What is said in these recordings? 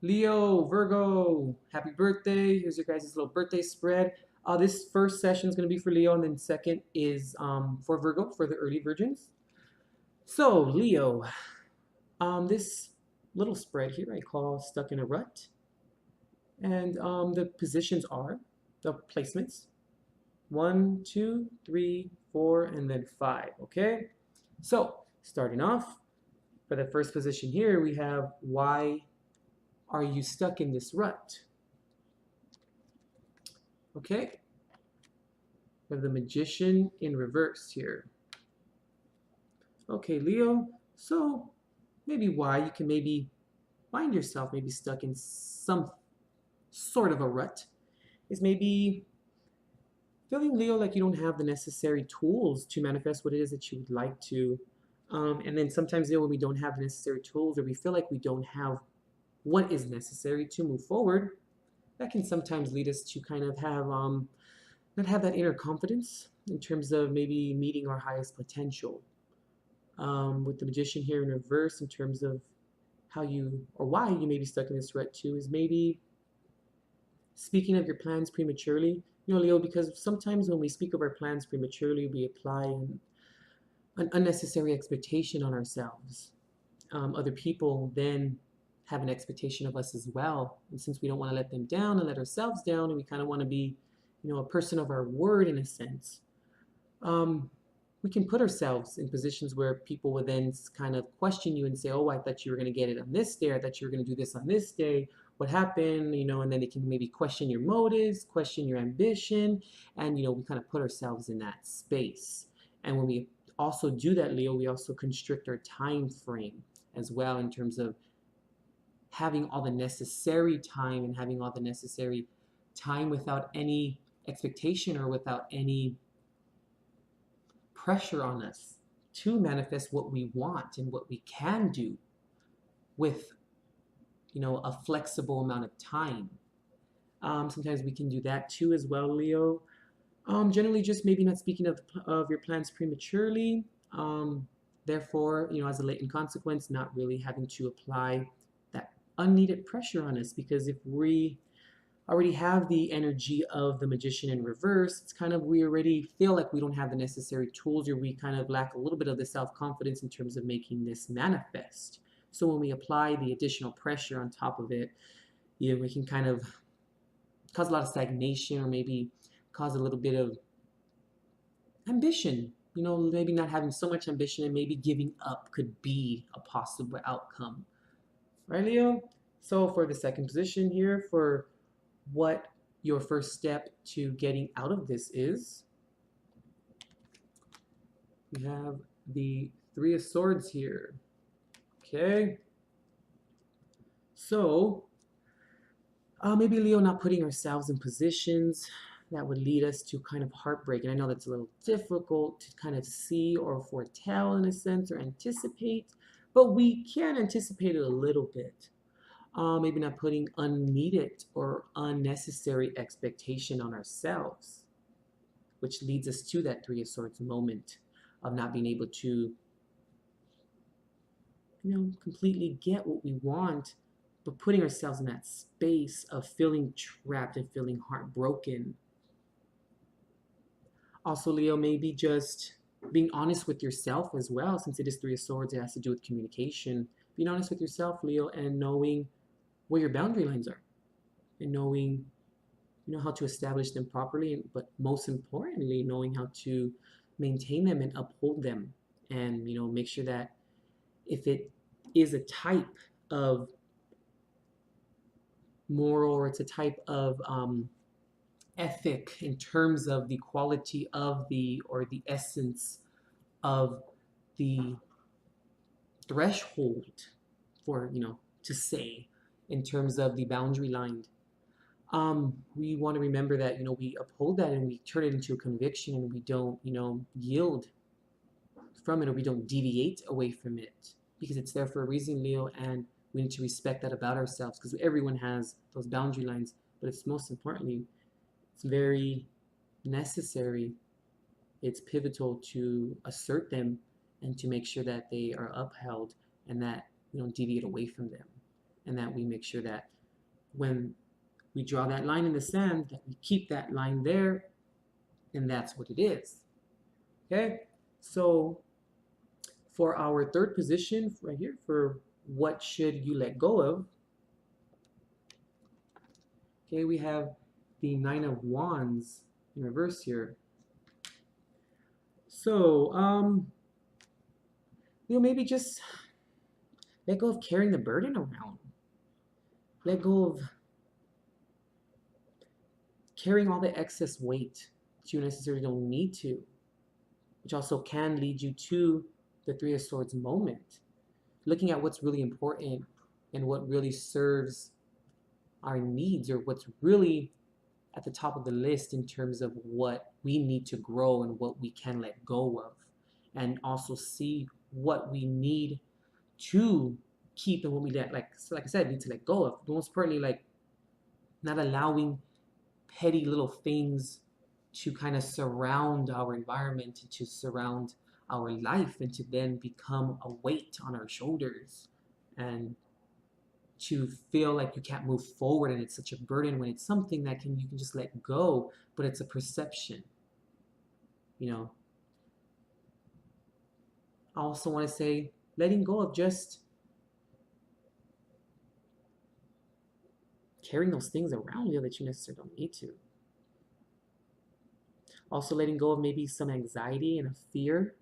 Leo, Virgo, happy birthday. Here's your guys' little birthday spread. This first session is going to be for Leo, and then second is for Virgo, for the early virgins. So, Leo, this little spread here I call Stuck in a Rut. And the positions are the placements 1, 2, 3, 4, and then 5. Okay? So, starting off, for the first position here, we have why are you stuck in this rut? Okay, we have the Magician in reverse here. Okay, Leo, so maybe why you can maybe find yourself maybe stuck in some sort of a rut is maybe feeling, Leo, like you don't have the necessary tools to manifest what it is that you would like to. And then sometimes, Leo, when we don't have the necessary tools or we feel like we don't have what is necessary to move forward, that can sometimes lead us to kind of have not have that inner confidence in terms of maybe meeting our highest potential. With the Magician here in reverse, in terms of how you or why you may be stuck in this rut too, is maybe speaking of your plans prematurely. You know, Leo, because sometimes when we speak of our plans prematurely, we apply an unnecessary expectation on ourselves. Other people then have an expectation of us as well. And since we don't want to let them down and let ourselves down, and we kind of want to be, a person of our word in a sense, um, we can put ourselves in positions where people would then kind of question you and say, oh, I thought you were going to get it on this day. I thought you were going to do this on this day. What happened? And then they can maybe question your motives, question your ambition. And, we kind of put ourselves in that space. And when we also do that, Leo, we also constrict our time frame as well in terms of having all the necessary time and having all the necessary time without any expectation or without any pressure on us to manifest what we want and what we can do with a flexible amount of time. Sometimes we can do that too as well, Leo. Generally just maybe not speaking of your plans prematurely, therefore, as a latent consequence, not really having to apply that unneeded pressure on us, because if we already have the energy of the Magician in reverse, it's kind of we already feel like we don't have the necessary tools, or we kind of lack a little bit of the self-confidence in terms of making this manifest. So when we apply the additional pressure on top of it, we can kind of cause a lot of stagnation, or maybe cause a little bit of ambition. Maybe not having so much ambition and maybe giving up could be a possible outcome. Right, Leo? So for the second position here, for what your first step to getting out of this is, we have the Three of Swords here. Okay. So maybe, Leo, not putting ourselves in positions that would lead us to kind of heartbreak. And I know that's a little difficult to kind of see or foretell in a sense, or anticipate, but we can anticipate it a little bit. Maybe not putting unneeded or unnecessary expectation on ourselves, which leads us to that Three of Swords moment of not being able to, completely get what we want, but putting ourselves in that space of feeling trapped and feeling heartbroken. Also, Leo, maybe just being honest with yourself as well, since it is Three of Swords, it has to do with communication. Being honest with yourself, Leo, and knowing where your boundary lines are, and knowing how to establish them properly, but most importantly knowing how to maintain them and uphold them, and make sure that if it is a type of moral, or it's a type of ethic in terms of the quality of or the essence of the threshold for to say in terms of the boundary line, we want to remember that we uphold that and we turn it into a conviction, and we don't yield from it, or we don't deviate away from it, because it's there for a reason, Leo, and we need to respect that about ourselves, because everyone has those boundary lines, but it's most importantly, it's very necessary, it's pivotal to assert them and to make sure that they are upheld and that we don't deviate away from them. and that we make sure that when we draw that line in the sand, that we keep that line there, and that's what it is. Okay, so for our third position right here, for what should you let go of, okay, we have the Nine of Wands in reverse here. So, maybe just let go of carrying the burden around. Let go of carrying all the excess weight that you necessarily don't need to, which also can lead you to the Three of Swords moment. Looking at what's really important and what really serves our needs, or what's really at the top of the list in terms of what we need to grow and what we can let go of, and also see what we need to keep and what we like I said, need to let go of. Most importantly, like not allowing petty little things to kind of surround our environment and to surround our life, and to then become a weight on our shoulders, and to feel like you can't move forward and it's such a burden, when it's something that you can just let go, but it's a perception. I also want to say letting go of just carrying those things around you that you necessarily don't need to. Also letting go of maybe some anxiety and a fear.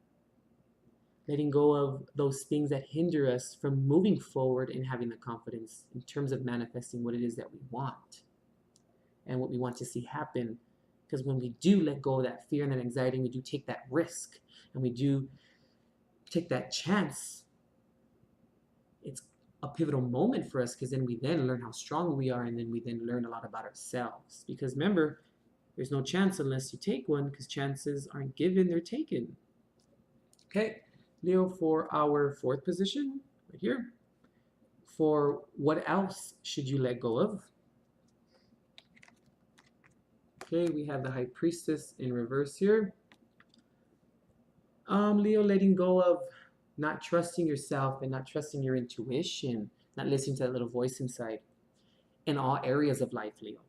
Letting go of those things that hinder us from moving forward and having the confidence in terms of manifesting what it is that we want and what we want to see happen. Because when we do let go of that fear and that anxiety, we do take that risk and we do take that chance, it's a pivotal moment for us, because then we then learn how strong we are, and then we then learn a lot about ourselves. Because remember, there's no chance unless you take one, because chances aren't given, they're taken. Okay, Leo, for our fourth position, right here, for what else should you let go of? Okay, we have the High Priestess in reverse here. Leo, letting go of not trusting yourself and not trusting your intuition, not listening to that little voice inside in all areas of life, Leo.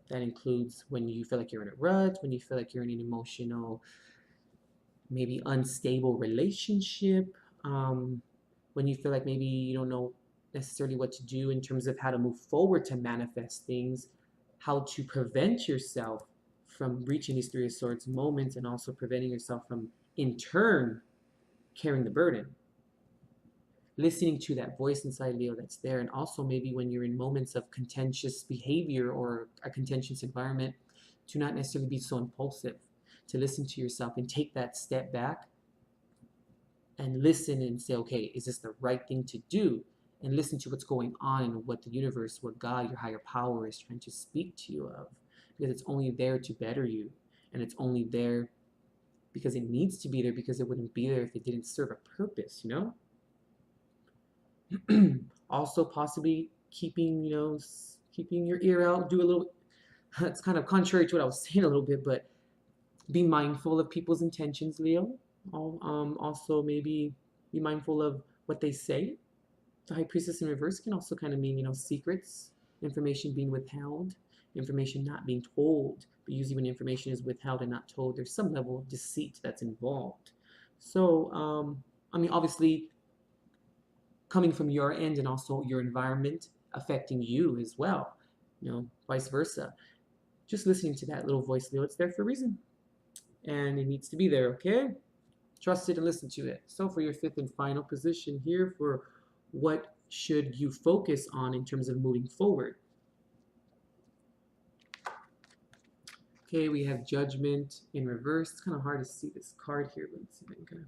That includes when you feel like you're in a rut, when you feel like you're in an emotional, maybe unstable relationship, when you feel like maybe you don't know necessarily what to do in terms of how to move forward to manifest things, how to prevent yourself from reaching these Three of Swords moments, and also preventing yourself from, in turn, carrying the burden. Listening to that voice inside, Leo, that's there. And also maybe when you're in moments of contentious behavior or a contentious environment, to not necessarily be so impulsive, to listen to yourself and take that step back and listen and say, okay, is this the right thing to do? And listen to what's going on and what the universe, what God, your higher power is trying to speak to you of. Because it's only there to better you. And it's only there because it needs to be there, because it wouldn't be there if it didn't serve a purpose, Also possibly keeping your ear out, do a little, it's kind of contrary to what I was saying a little bit, but be mindful of people's intentions, Leo. Also maybe be mindful of what they say. The High Priestess in reverse can also kind of mean, secrets, information being withheld, information not being told. But usually when information is withheld and not told, there's some level of deceit that's involved. So, obviously, coming from your end, and also your environment affecting you as well, vice versa. Just listening to that little voice, Leo, it's there for a reason. And it needs to be there, okay? Trust it and listen to it. So for your fifth and final position here, for what should you focus on in terms of moving forward? Okay, we have Judgment in reverse. It's kind of hard to see this card here, but let's see if I can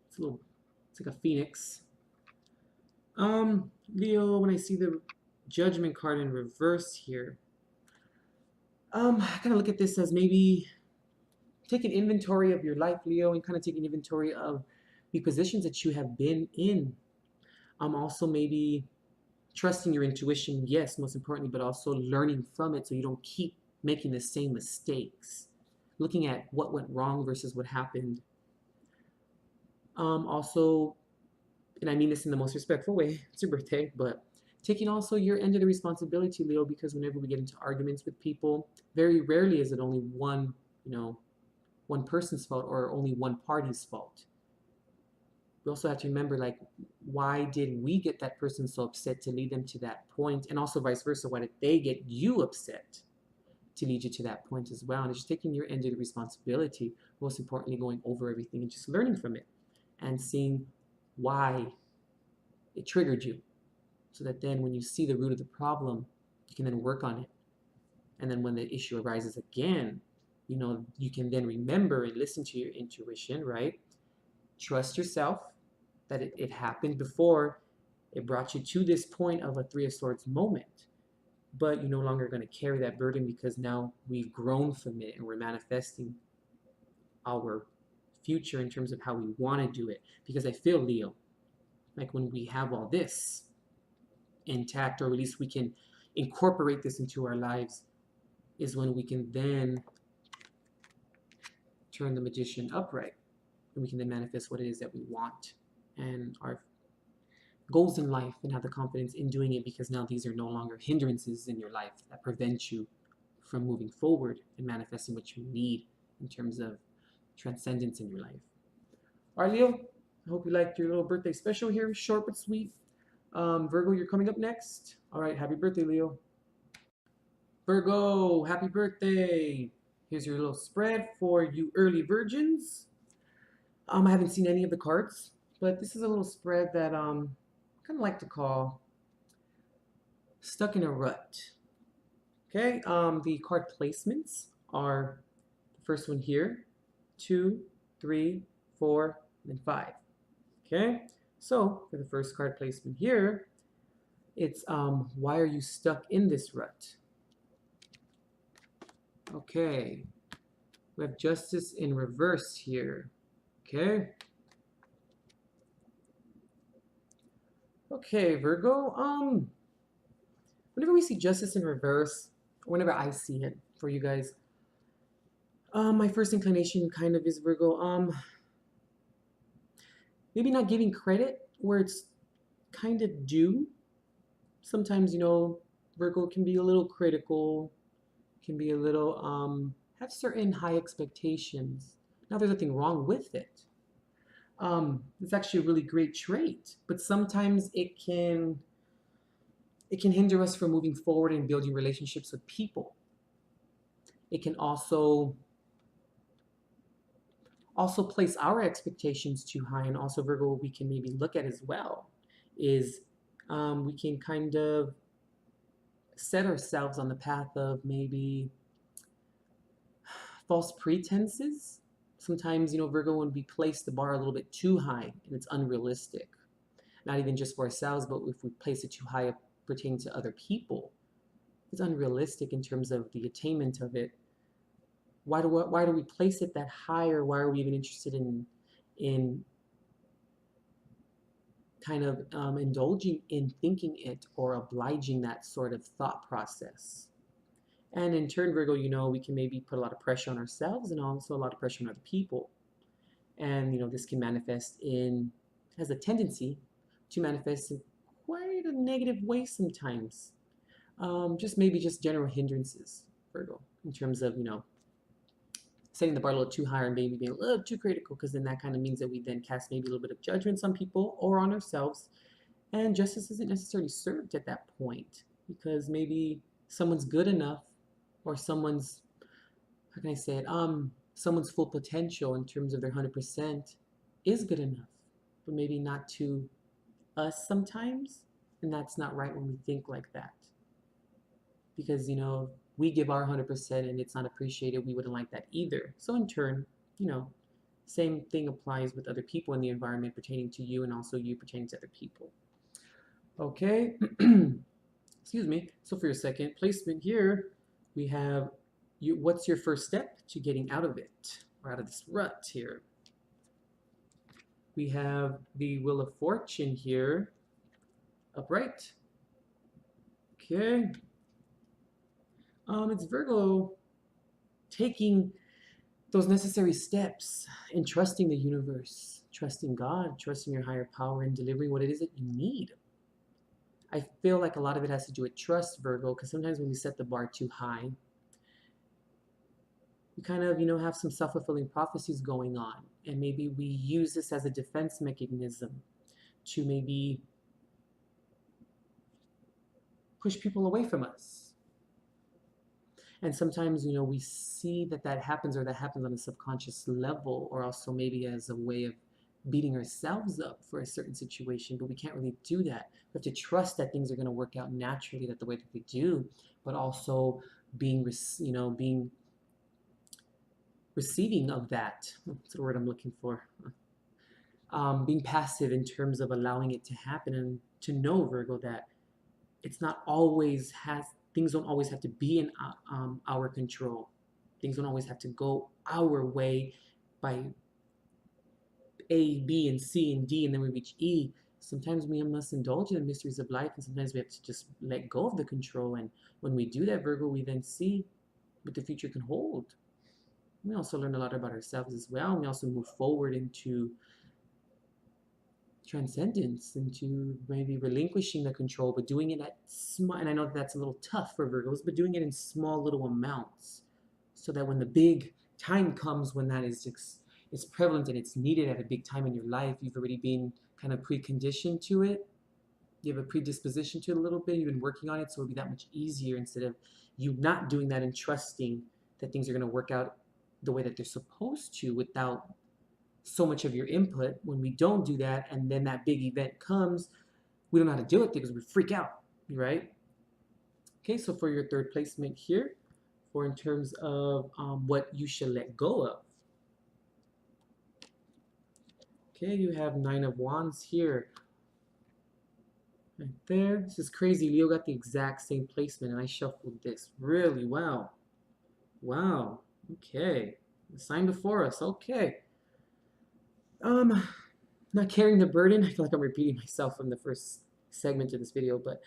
it's like a phoenix. Leo, when I see the Judgment card in reverse here, I kind of look at this as maybe take an inventory of your life, Leo, and kind of take an inventory of the positions that you have been in. Also maybe trusting your intuition, yes, most importantly, but also learning from it so you don't keep making the same mistakes. Looking at what went wrong versus what happened. Also, and I mean this in the most respectful way, it's your birthday, but Taking also your end of the responsibility, Leo, because whenever we get into arguments with people, very rarely is it only one, one person's fault or only one party's fault. We also have to remember, like, why did we get that person so upset to lead them to that point? And also vice versa, why did they get you upset to lead you to that point as well? And it's just taking your end of the responsibility, most importantly, going over everything and just learning from it and seeing why it triggered you. So that then when you see the root of the problem, you can then work on it. And then when the issue arises again, you can then remember and listen to your intuition, right? Trust yourself that it happened before. It brought you to this point of a Three of Swords moment. But you're no longer going to carry that burden because now we've grown from it and we're manifesting our future in terms of how we want to do it. Because I feel, Leo, like when we have all this intact, or at least we can incorporate this into our lives, is when we can then turn the magician upright and we can then manifest what it is that we want and our goals in life, and have the confidence in doing it, because now these are no longer hindrances in your life that prevent you from moving forward and manifesting what you need in terms of transcendence in your life. All right, Leo, I hope you liked your little birthday special here, short but sweet. Virgo, you're coming up next. All right, happy birthday, Leo. Virgo, happy birthday. Here's your little spread for you early virgins. I haven't seen any of the cards, but this is a little spread that kind of like to call stuck in a rut. Okay, the card placements are the first one here, 2, 3, 4, and then 5. Okay, so for the first card placement here, it's why are you stuck in this rut? Okay, we have Justice in reverse here. Okay. Okay, Virgo. Whenever we see Justice in reverse, or whenever I see it for you guys, my first inclination kind of is Virgo. Maybe not giving credit where it's kind of due. Sometimes, Virgo can be a little critical, can be a little have certain high expectations. Now, there's nothing wrong with it. It's actually a really great trait, but sometimes it can hinder us from moving forward and building relationships with people. It can also place our expectations too high, and also Virgo, we can maybe look at as well is we can kind of set ourselves on the path of maybe false pretenses. Sometimes, Virgo, when we place the bar a little bit too high and it's unrealistic, not even just for ourselves, but if we place it too high pertaining to other people, it's unrealistic in terms of the attainment of it. Why do we place it that high, or why are we even interested in kind of indulging in thinking it or obliging that sort of thought process? And in turn, Virgo, we can maybe put a lot of pressure on ourselves and also a lot of pressure on other people. And, this can has a tendency to manifest in quite a negative way sometimes. Just general hindrances, Virgo, in terms of, setting the bar a little too high or maybe being a little too critical, because then that kind of means that we then cast maybe a little bit of judgment on people or on ourselves. And justice isn't necessarily served at that point, because maybe someone's good enough, or someone's, how can I say it, someone's full potential in terms of their 100% is good enough, but maybe not to us sometimes. And that's not right when we think like that. Because, we give our 100% and it's not appreciated, we wouldn't like that either. So in turn, same thing applies with other people in the environment pertaining to you, and also you pertaining to other people. Okay. Excuse me. So for your second placement here, we have what's your first step to getting out of it, or out of this rut here? We have the Wheel of Fortune here, upright. Okay. It's Virgo taking those necessary steps and trusting the universe, trusting God, trusting your higher power, and delivering what it is that you need. I feel like a lot of it has to do with trust, Virgo, because sometimes when we set the bar too high, we kind of, have some self-fulfilling prophecies going on. And maybe we use this as a defense mechanism to maybe push people away from us. And sometimes, we see that happens, or that happens on a subconscious level, or also maybe as a way of beating ourselves up for a certain situation, but we can't really do that. We have to trust that things are going to work out naturally, that the way that they do, but also being, being receiving of that. That's the word I'm looking for. Being passive in terms of allowing it to happen, and to know, Virgo, that it's not always has things don't always have to be in our control. Things don't always have to go our way by A, B, and C, and D, and then we reach E. Sometimes we must indulge in the mysteries of life, and sometimes we have to just let go of the control. And when we do that, Virgo, we then see what the future can hold. We also learn a lot about ourselves as well. And we also move forward into transcendence, into maybe relinquishing the control, but doing it at small, and I know that's a little tough for Virgos, but doing it in small little amounts, so that when the big time comes, when that is prevalent and it's needed at a big time in your life, you've already been kind of preconditioned to it. You have a predisposition to it a little bit. You've been working on it, so it'll be that much easier, instead of you not doing that and trusting that things are going to work out the way that they're supposed to without so much of your input. When we don't do that, and then that big event comes, we don't know how to deal with it because we freak out, right? Okay, so for your third placement here, for in terms of what you should let go of. Okay, you have Nine of Wands here. Right there. This is crazy. Leo got the exact same placement, and I shuffled this. Really? Wow. Wow. Okay. The sign before us. Okay. Not carrying the burden. I feel like I'm repeating myself from the first segment of this video, but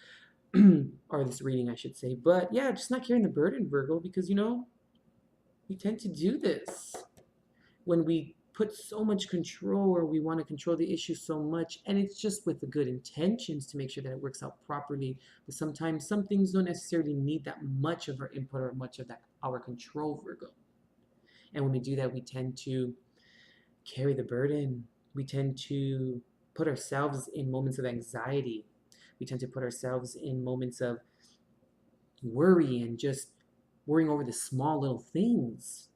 or this reading, I should say. But yeah, just not carrying the burden, Virgo, because we tend to do this when we put so much control, or we want to control the issue so much, and it's just with the good intentions to make sure that it works out properly. But sometimes some things don't necessarily need that much of our input or much of that our control, Virgo. And when we do that, we tend to carry the burden. We tend to put ourselves in moments of anxiety. We tend to put ourselves in moments of worry, and just worrying over the small little things.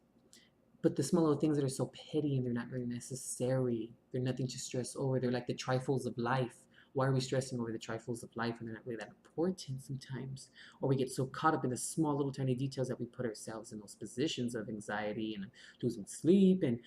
But the small little things that are so petty, and they're not really necessary. They're nothing to stress over. They're like the trifles of life. Why are we stressing over the trifles of life when they're not really that important sometimes? Or we get so caught up in the small little tiny details that we put ourselves in those positions of anxiety and losing sleep, and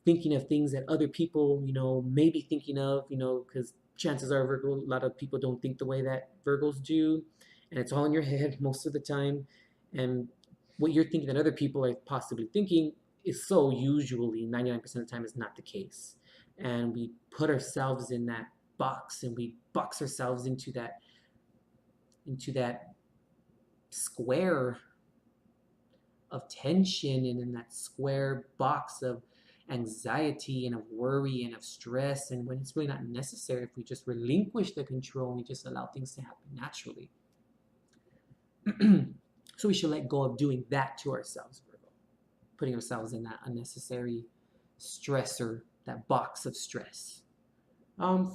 thinking of things that other people, may be thinking of, because chances are, Virgo, a lot of people don't think the way that Virgos do, and it's all in your head most of the time. And what you're thinking that other people are possibly thinking is so usually 99% of the time is not the case. And we put ourselves in that box, and we box ourselves into that square of tension, and in that square box of anxiety and of worry and of stress, and when it's really not necessary, if we just relinquish the control and we just allow things to happen naturally. So we should let go of doing that to ourselves, Virgo, putting ourselves in that unnecessary stress, or that box of stress.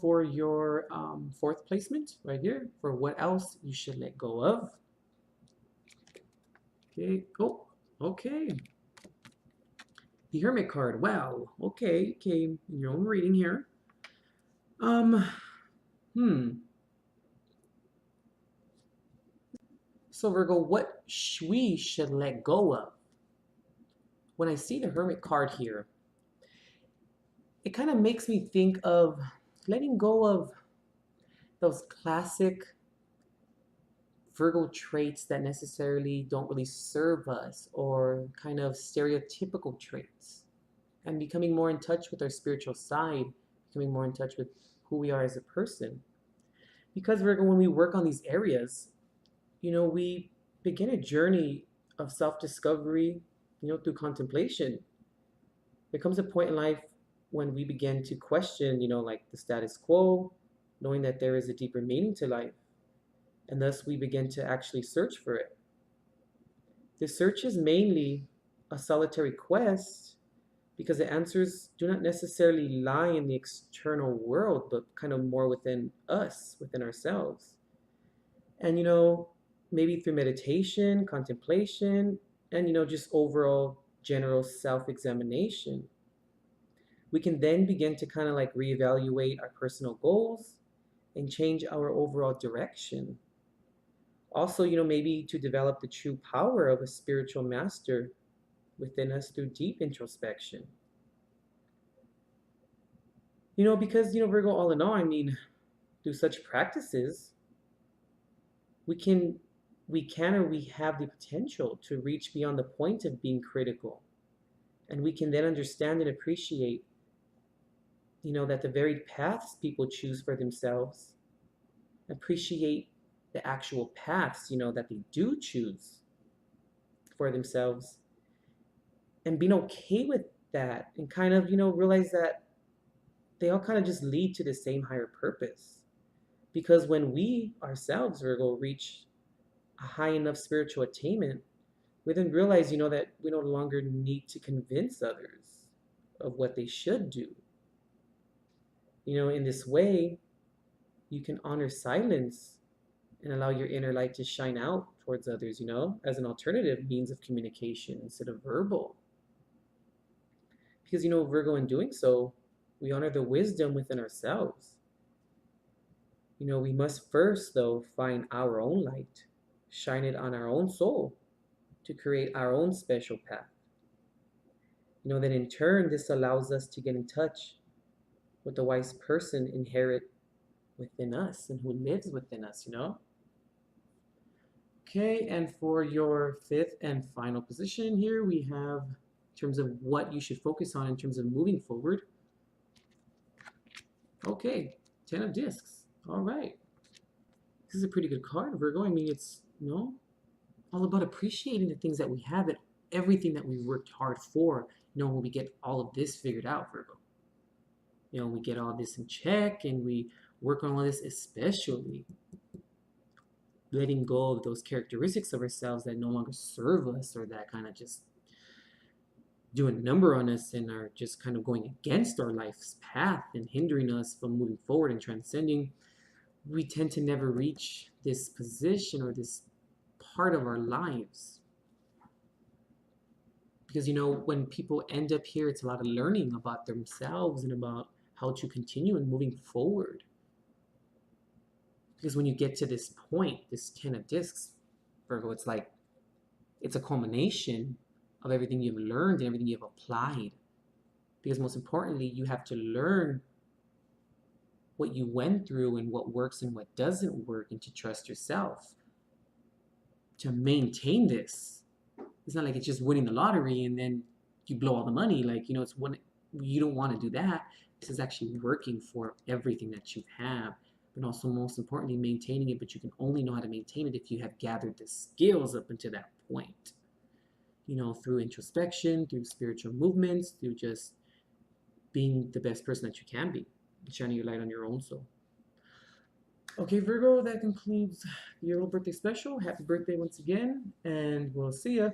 For your fourth placement right here, for what else you should let go of. Okay. Oh, okay. The Hermit card. Wow. Okay. Okay. In your own reading here. So Virgo, what we should let go of. When I see the Hermit card here, it kind of makes me think of letting go of those classic Virgo traits that necessarily don't really serve us, or kind of stereotypical traits, and becoming more in touch with our spiritual side, becoming more in touch with who we are as a person. Because Virgo, when we work on these areas, we begin a journey of self-discovery, through contemplation. There comes a point in life when we begin to question, like the status quo, knowing that there is a deeper meaning to life. and thus we begin to actually search for it. This search is mainly a solitary quest because the answers do not necessarily lie in the external world, but kind of more within us, within ourselves. And, maybe through meditation, contemplation, and, just overall general self examination, we can then begin to kind of like reevaluate our personal goals and change our overall direction. Also, maybe to develop the true power of a spiritual master within us through deep introspection. Because, Virgo, all in all, I mean, through such practices, we can or we have the potential to reach beyond the point of being critical. And we can then understand and appreciate, that the varied paths people choose for themselves, appreciate the actual paths, that they do choose for themselves, and being okay with that, and kind of, realize that they all kind of just lead to the same higher purpose. Because when we ourselves, Virgo, reach a high enough spiritual attainment, we then realize, that we no longer need to convince others of what they should do. In this way, you can honor silence and allow your inner light to shine out towards others, as an alternative means of communication instead of verbal. Because, Virgo, in doing so, we honor the wisdom within ourselves. We must first, though, find our own light, shine it on our own soul to create our own special path. Then in turn, this allows us to get in touch with the wise person inherent within us and who lives within us. Okay, and for your fifth and final position here, we have in terms of what you should focus on in terms of moving forward. Okay, 10 of discs. All right. This is a pretty good card, Virgo. I mean, it's, all about appreciating the things that we have and everything that we worked hard for, when we get all of this figured out, Virgo. We get all this in check and we work on all this, especially letting go of those characteristics of ourselves that no longer serve us or that kind of just do a number on us and are just kind of going against our life's path and hindering us from moving forward and transcending. We tend to never reach this position or this part of our lives. Because, when people end up here, it's a lot of learning about themselves and about how to continue and moving forward. Because when you get to this point, this 10 of discs, Virgo, it's like, it's a culmination of everything you've learned and everything you've applied. Because most importantly, you have to learn what you went through and what works and what doesn't work, and to trust yourself to maintain this. It's not like it's just winning the lottery and then you blow all the money. Like, it's when you don't want to do that. This is actually working for everything that you have, but also most importantly, maintaining it. But you can only know how to maintain it if you have gathered the skills up until that point. Through introspection, through spiritual movements, through just being the best person that you can be, shining your light on your own soul. Okay, Virgo, that concludes your little birthday special. Happy birthday once again, and we'll see ya.